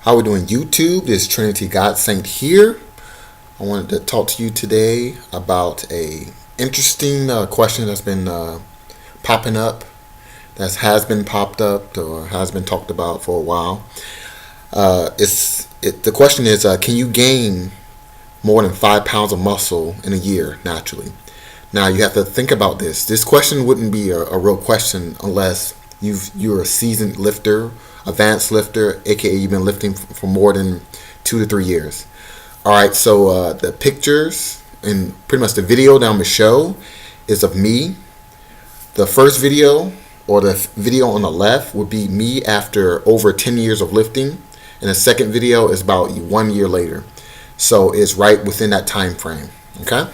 How we doing, YouTube? This is Trinity God Saint here. I wanted to talk to you today about a interesting question that's been popping up, that has been popped up or has been talked about for a while. The question is, can you gain more than 5 pounds of muscle in a year naturally? Now you have to think about this. This question wouldn't be a real question unless you're a seasoned lifter, advanced lifter, aka you've been lifting for more than 2 to 3 years. All right, so the pictures and pretty much the video that I'm gonna show is of me. The first video or the video on the left would be me after over 10 years of lifting, and the second video is about 1 year later. So it's right within that time frame. Okay.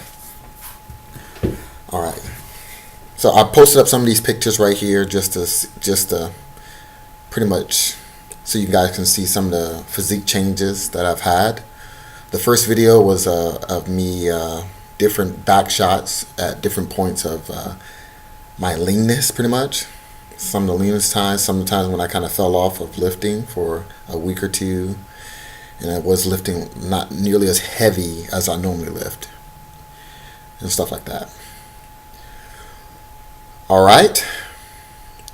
All right. So I posted up some of these pictures right here just to pretty much so you guys can see some of the physique changes that I've had. The first video was of me different back shots at different points of my leanness, pretty much. Some of the leanest times, sometimes when I kind of fell off of lifting for a week or two, and I was lifting not nearly as heavy as I normally lift, and stuff like that. All right,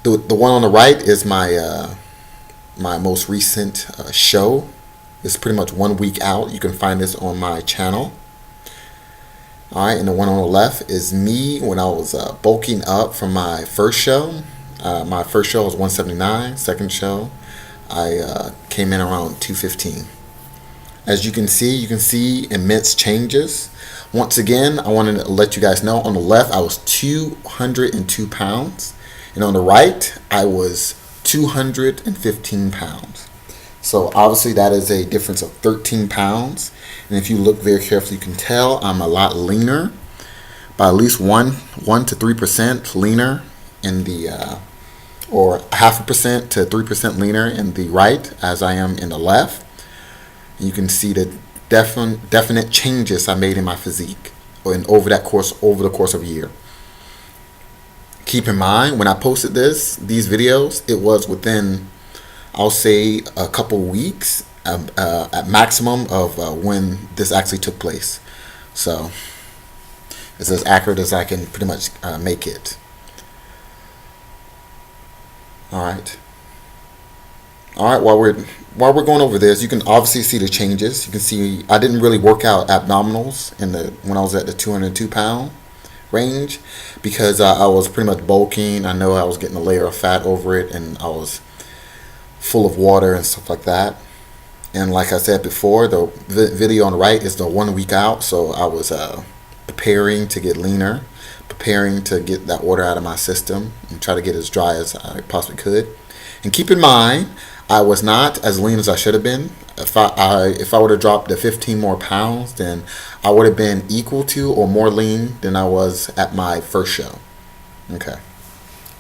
the one on the right is my my most recent show. It's pretty much 1 week out. You can find this on my channel. All right, and the one on the left is me when I was bulking up from my first show. My first show was 179. Second show, I came in around 215. As you can see immense changes. Once again, I wanted to let you guys know on the left I was 202 pounds, and on the right I was 215 pounds. So obviously that is a difference of 13 pounds. And if you look very carefully, you can tell I'm a lot leaner, by at least 1 to 3% leaner in the, or 0.5% to 3% leaner in the right as I am in the left. You can see the definite changes I made in my physique over the course of a year. Keep in mind, when I posted these videos, it was within, I'll say, a couple weeks at maximum of when this actually took place. So it's as accurate as I can pretty much make it. All right. While we're going over this, you can obviously see the changes. You can see I didn't really work out abdominals when I was at the 202 pound range, because I was pretty much bulking. I know I was getting a layer of fat over it, and I was full of water and stuff like that. And like I said before, the video on the right is the 1 week out, so I was preparing to get leaner, preparing to get that water out of my system and try to get as dry as I possibly could. And keep in mind, I was not as lean as I should have been. If I would have dropped the 15 more pounds, then I would have been equal to or more lean than I was at my first show. Okay.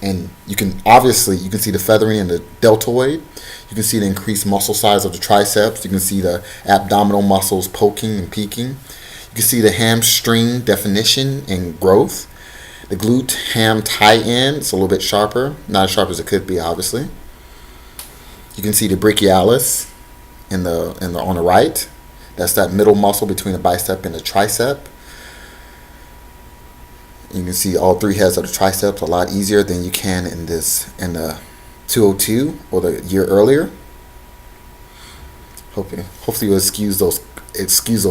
And you can see the feathering in the deltoid. You can see the increased muscle size of the triceps. You can see the abdominal muscles poking and peaking. You can see the hamstring definition and growth. The glute ham tie-in, it's a little bit sharper. Not as sharp as it could be, obviously. You can see the brachialis on the right. That's that middle muscle between the bicep and the tricep. You can see all three heads of the triceps a lot easier than you can in the 202 or the year earlier. Hopefully you'll excuse those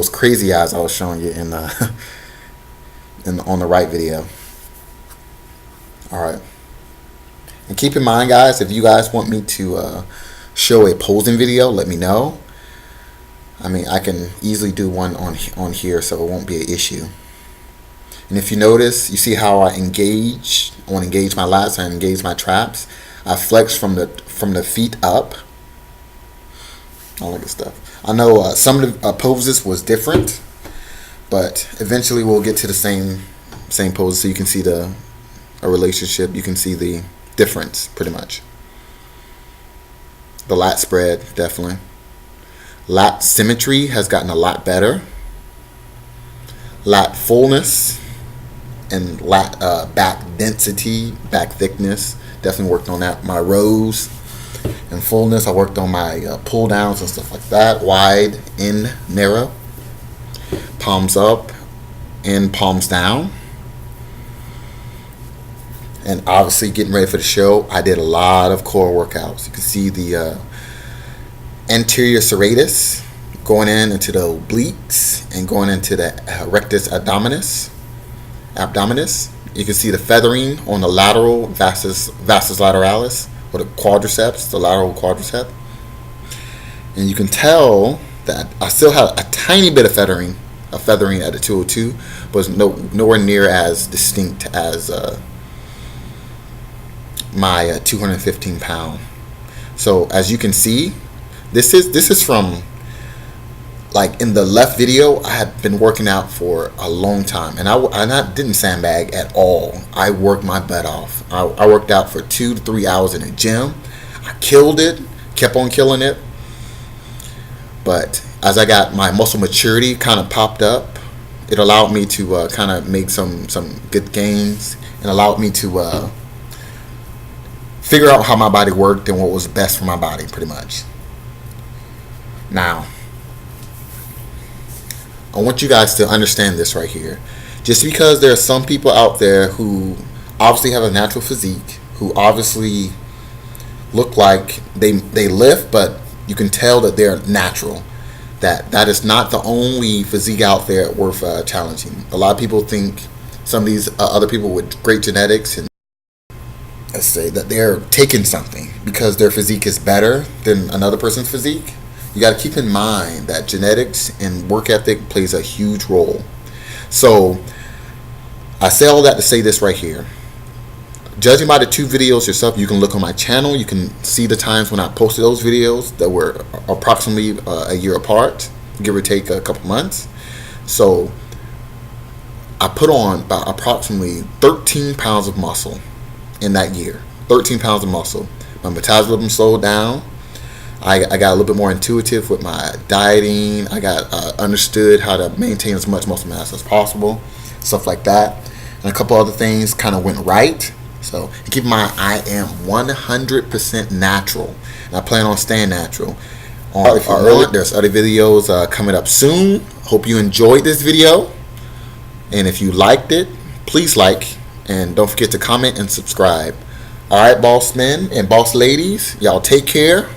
crazy eyes I was showing you on the right video. All right. And keep in mind, guys, if you guys want me to show a posing video, let me know. I mean, I can easily do one on here, so it won't be an issue. And if you notice, you see how I want to engage my lats, I engage my traps. I flex from the feet up. All that good stuff. I know some of the poses was different, but eventually we'll get to the same poses, so you can see a relationship. You can see the difference pretty much. The lat spread, definitely. Lat symmetry has gotten a lot better. Lat fullness and lat back density, back thickness, definitely worked on that. My rows, and fullness. I worked on my pull downs and stuff like that. Wide, in, narrow, palms up, in, palms down. And obviously getting ready for the show, I did a lot of core workouts. You can see the anterior serratus going into the obliques and going into the rectus abdominis. You can see the feathering on the lateral vastus lateralis, or the quadriceps, the lateral quadricep. And you can tell that I still have a tiny bit of feathering at the 202, but it's nowhere near as distinct as my 215 pound. So as you can see, this is from, like, in the left video, I had been working out for a long time, and I didn't sandbag at all. I worked my butt off. I worked out for 2 to 3 hours in the gym. I killed it, kept on killing it. But as I got my muscle maturity kind of popped up, it allowed me to kind of make some good gains, and allowed me to figure out how my body worked and what was best for my body, pretty much. Now, I want you guys to understand this right here. Just because there are some people out there who obviously have a natural physique, who obviously look like they lift, but you can tell that they're natural. That is not the only physique out there worth challenging. A lot of people think some of these other people with great genetics, and let's say that they're taking something because their physique is better than another person's physique. You got to keep in mind that genetics and work ethic plays a huge role. So I say all that to say this right here. Judging by the 2 videos yourself, you can look on my channel. You can see the times when I posted those videos that were approximately a year apart, give or take a couple months. So I put on about approximately 13 pounds of muscle in that year. 13 pounds of muscle. My metabolism slowed down. I got a little bit more intuitive with my dieting. I got understood how to maintain as much muscle mass as possible, stuff like that. And a couple other things kind of went right. So keep in mind, I am 100% natural, and I plan on staying natural. There's other videos coming up soon. Hope you enjoyed this video, and if you liked it, please like, and don't forget to comment and subscribe. All right, boss men and boss ladies, y'all take care.